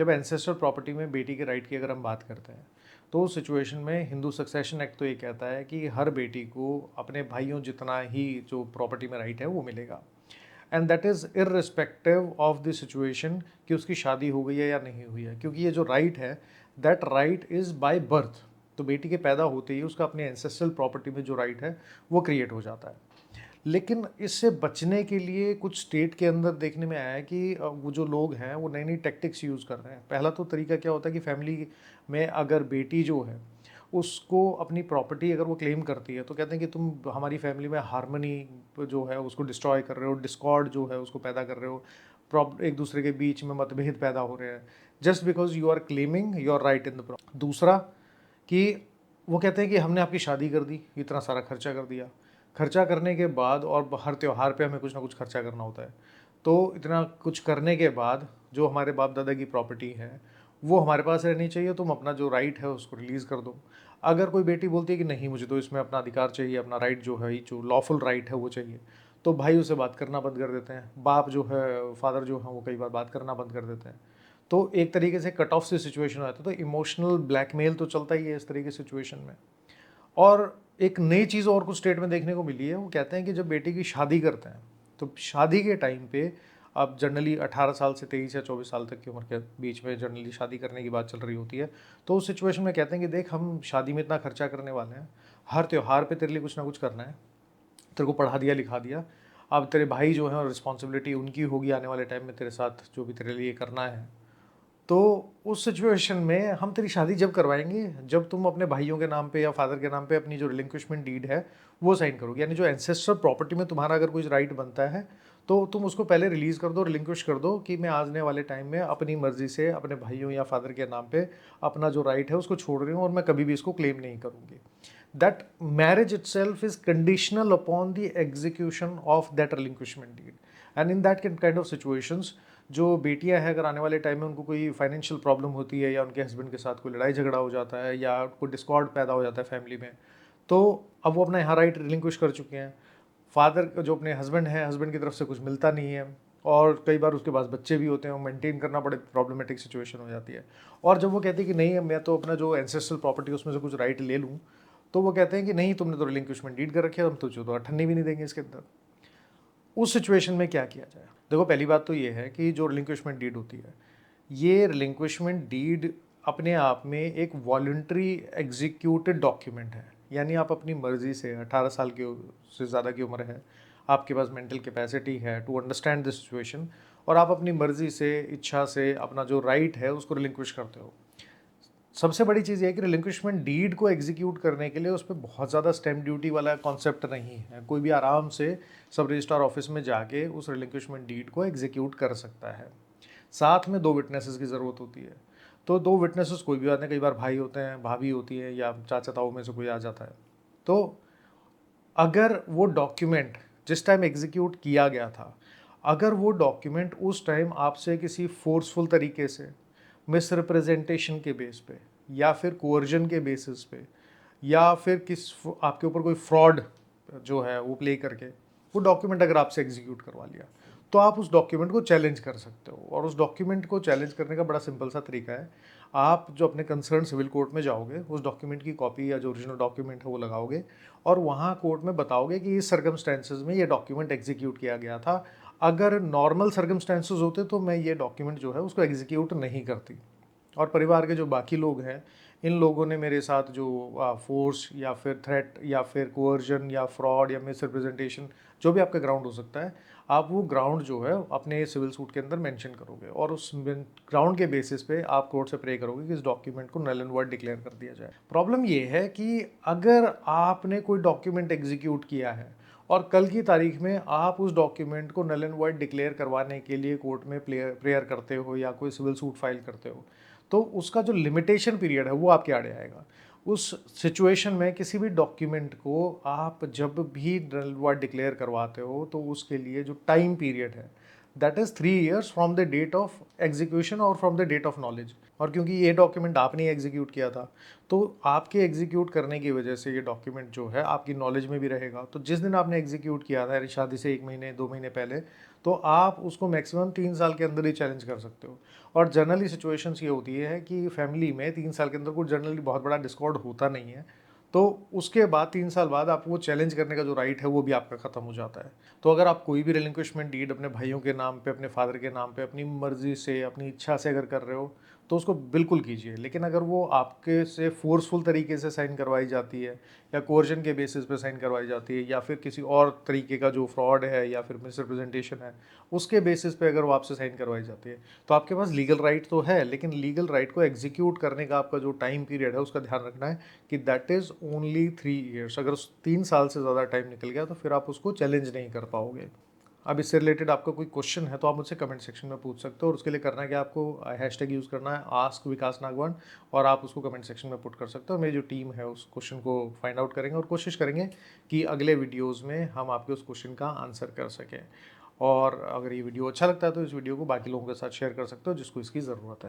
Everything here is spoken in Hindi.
जब एंसेस्टर प्रॉपर्टी में बेटी के राइट की अगर हम बात करते हैं तो उस सिचुएशन में हिंदू सक्सेशन एक्ट तो ये कहता है कि हर बेटी को अपने भाइयों जितना ही जो प्रॉपर्टी में राइट है वो मिलेगा, and that is irrespective of the situation कि उसकी शादी हो गई है या नहीं हुई है, क्योंकि ये जो राइट है that right is by birth. तो बेटी के पैदा होते ही उसका अपने एंसेस्ट्रल प्रॉपर्टी में जो राइट है वो क्रिएट हो जाता है। लेकिन इससे बचने के लिए कुछ स्टेट के अंदर देखने में आया है कि वो जो लोग हैं वो नई नई टैक्टिक्स यूज़ कर रहे हैं। पहला तो तरीका क्या होता है कि फैमिली में अगर बेटी जो है उसको अपनी प्रॉपर्टी अगर वो क्लेम करती है तो कहते हैं कि तुम हमारी फैमिली में हार्मनी जो है उसको डिस्ट्रॉय कर रहे हो, डिस्कॉर्ड जो है उसको पैदा कर रहे हो, एक दूसरे के बीच में मतभेद पैदा हो रहे हैं just because you are claiming your right in the property. दूसरा कि वो कहते हैं कि हमने आपकी शादी कर दी, इतना सारा खर्चा कर दिया, खर्चा करने के बाद और हर त्यौहार पे हमें कुछ ना कुछ खर्चा करना होता है, तो इतना कुछ करने के बाद जो हमारे बाप दादा की प्रॉपर्टी है वो हमारे पास रहनी चाहिए, तुम अपना जो राइट है उसको रिलीज़ कर दो। अगर कोई बेटी बोलती है कि नहीं मुझे तो इसमें अपना अधिकार चाहिए, अपना राइट जो है जो लॉफुल राइट है वो चाहिए, तो भाई उसे बात करना बंद कर देते हैं, बाप जो है फादर जो है वो कई बार बात करना बंद कर देते हैं। तो एक तरीके से कट ऑफ से सिचुएशन आता है, तो इमोशनल ब्लैकमेल तो चलता ही है इस तरीके की सिचुएशन में। और एक नई चीज़ और कुछ स्टेट में देखने को मिली है, वो कहते हैं कि जब बेटी की शादी करते हैं तो शादी के टाइम पे अब जनरली 18 साल से 23 या 24 साल तक की उम्र के बीच में जनरली शादी करने की बात चल रही होती है, तो उस सिचुएशन में कहते हैं कि देख हम शादी में इतना खर्चा करने वाले हैं, हर त्यौहार पे तेरे लिए कुछ ना कुछ करना है, तेरे को पढ़ा दिया लिखा दिया, अब तेरे भाई जो है रिस्पॉन्सिबिलिटी उनकी होगी आने वाले टाइम में तेरे साथ जो भी तेरे लिए करना है। तो उस सिचुएशन में हम तेरी शादी जब करवाएंगे जब तुम अपने भाइयों के नाम पे या फादर के नाम पे अपनी जो रिलिंक्विशमेंट डीड है वो साइन करोगे, यानी जो एंसेस्टर प्रॉपर्टी में तुम्हारा अगर कोई राइट बनता है तो तुम उसको पहले रिलीज़ कर दो, रिलिंक्विश कर दो कि मैं आने वाले टाइम में अपनी मर्जी से अपने भाइयों या फादर के नाम पे अपना जो राइट है उसको छोड़ रही हूँ और मैं कभी भी इसको क्लेम नहीं करूँगी। That marriage itself is conditional upon the execution of that relinquishment deed, and in that kind of situations जो बेटियां हैं अगर आने वाले टाइम में उनको कोई फाइनेंशियल प्रॉब्लम होती है या उनके हस्बैंड के साथ कोई लड़ाई झगड़ा हो जाता है या कोई डिस्कॉर्ड पैदा हो जाता है फैमिली में, तो अब वो अपना यहाँ राइट रिलिंक्विश कर चुके हैं। फादर जो अपने हस्बैंड है, हस्बैंड की तरफ से कुछ मिलता नहीं है और कई बार उसके पास बच्चे भी होते हैं, वो मेंटेन करना बड़े प्रॉब्लमेटिक सिचुएशन हो जाती है। और जब वो कहती है कि नहीं मैं तो अपना जो एंसेस्ट्रल प्रॉपर्टी उसमें से कुछ राइट ले लूँ, तो वो कहते हैं कि नहीं तुमने तो रिलिंक्विशमेंट डीड कर रखी है, हम तुझे तो अठन्नी भी नहीं देंगे इसके अंदर। उस सिचुएशन में क्या किया जाए? देखो पहली बात तो ये है कि जो रिलिंक्विशमेंट डीड होती है, ये रिलिंक्विशमेंट डीड अपने आप में एक वॉलंटरी एग्जीक्यूटेड डॉक्यूमेंट है, यानी आप अपनी मर्जी से 18 साल की से ज़्यादा की उम्र है, आपके पास मेंटल कैपेसिटी है टू अंडरस्टैंड द सिचुएशन और आप अपनी मर्जी से इच्छा से अपना जो राइट है उसको रिलिंक्विश करते हो। सबसे बड़ी चीज़ ये है कि रिलिंक्विशमेंट डीड को एग्जीक्यूट करने के लिए उस पर बहुत ज़्यादा स्टैम्प ड्यूटी वाला कॉन्सेप्ट नहीं है, कोई भी आराम से सब रजिस्ट्रार ऑफिस में जाके उस रिलिंक्विशमेंट डीड को एग्जीक्यूट कर सकता है। साथ में 2 विटनेसेस की ज़रूरत होती है, तो 2 विटनेसेस कोई भी आते हैं, कई बार भाई होते हैं, भाभी होती है या चाचा ताऊ में से कोई आ जाता है। तो अगर वो डॉक्यूमेंट जिस टाइम एग्जीक्यूट किया गया था, अगर वो डॉक्यूमेंट उस टाइम आपसे किसी फोर्सफुल तरीके से मिसरिप्रेजेंटेशन के बेस पे या फिर कोअर्जन के बेसिस पे या फिर आपके ऊपर कोई फ्रॉड जो है वो प्ले करके वो डॉक्यूमेंट अगर आपसे एग्जीक्यूट करवा लिया, तो आप उस डॉक्यूमेंट को चैलेंज कर सकते हो। और उस डॉक्यूमेंट को चैलेंज करने का बड़ा सिंपल सा तरीका है, आप जो अपने कंसर्न सिविल कोर्ट में जाओगे उस डॉक्यूमेंट की कॉपी या जो ओरिजिनल डॉक्यूमेंट है वो लगाओगे और वहाँ कोर्ट में बताओगे कि इस सर्कमस्टेंसेज में ये डॉक्यूमेंट एग्जीक्यूट किया गया था, अगर नॉर्मल सर्कमस्टेंसेज होते तो मैं ये डॉक्यूमेंट जो है उसको एग्जीक्यूट नहीं करती। और परिवार के जो बाकी लोग हैं, इन लोगों ने मेरे साथ जो फोर्स या फिर थ्रेट या फिर कोअर्जन या फ्रॉड या मिसरिप्रेजेंटेशन जो भी आपका ग्राउंड हो सकता है, आप वो ग्राउंड जो है अपने सिविल सूट के अंदर मेंशन करोगे और उस ग्राउंड के बेसिस पे आप कोर्ट से प्रे करोगे कि इस डॉक्यूमेंट को नल एंड वॉइड डिक्लेयर कर दिया जाए। प्रॉब्लम ये है कि अगर आपने कोई डॉक्यूमेंट एग्जीक्यूट किया है और कल की तारीख में आप उस डॉक्यूमेंट को नल एंड वॉइड डिक्लेयर करवाने के लिए कोर्ट में प्रेयर करते हो या कोई सिविल सूट फाइल करते हो, तो उसका जो लिमिटेशन पीरियड है वो आपके आड़े आएगा। उस सिचुएशन में किसी भी डॉक्यूमेंट को आप जब भी नल वर्ड डिक्लेयर करवाते हो तो उसके लिए जो टाइम पीरियड है that is 3 years from the date of execution और from the date of knowledge. और क्योंकि ये डॉक्यूमेंट आपने एग्जीक्यूट किया था, तो आपके एग्जीक्यूट करने की वजह से ये डॉक्यूमेंट जो है आपकी नॉलेज में भी रहेगा। तो जिस दिन आपने एग्जीक्यूट किया था शादी से 1 महीने 2 महीने पहले, तो आप उसको मैक्सिमम 3 साल के अंदर ही चैलेंज कर सकते हो। और जनरली सिचुएशंस ये होती है कि फैमिली में 3 साल के अंदर कोई जनरली बहुत बड़ा डिस्कॉर्ड होता नहीं है। तो उसके बाद 3 साल बाद आपको वो चैलेंज करने का जो राइट है वो भी आपका ख़त्म हो जाता है। तो अगर आप कोई भी रिलिंक्विशमेंट डीड अपने भाइयों के नाम पे, अपने फादर के नाम पे, अपनी मर्ज़ी से, अपनी इच्छा से अगर कर रहे हो, तो उसको बिल्कुल कीजिए। लेकिन अगर वो आपके से फ़ोर्सफुल तरीके से साइन करवाई जाती है या कोर्जन के बेसिस पे साइन करवाई जाती है या फिर किसी और तरीके का जो फ्रॉड है या फिर मिसरिप्रेजेंटेशन है, उसके बेसिस पे अगर वो आपसे साइन करवाई जाती है, तो आपके पास लीगल राइट तो है, लेकिन लीगल राइट को एग्जीक्यूट करने का आपका जो टाइम पीरियड है उसका ध्यान रखना है कि दैट इज़ ओनली 3 ईयर्स। अगर उस 3 साल से ज़्यादा टाइम निकल गया तो फिर आप उसको चैलेंज नहीं कर पाओगे। अब इससे रिलेटेड आपका कोई क्वेश्चन है तो आप मुझसे कमेंट सेक्शन में पूछ सकते हो, और उसके लिए करना है कि आपको हैशटैग यूज़ करना है आस्क विकास नागवान, और आप उसको कमेंट सेक्शन में पुट कर सकते हो। मेरी जो टीम है उस क्वेश्चन को फाइंड आउट करेंगे और कोशिश करेंगे कि अगले वीडियोज़ में हम आपके उस क्वेश्चन का आंसर कर सकें। और अगर ये वीडियो अच्छा लगता है तो इस वीडियो को बाकी लोगों के साथ शेयर कर सकते हो जिसको इसकी ज़रूरत है।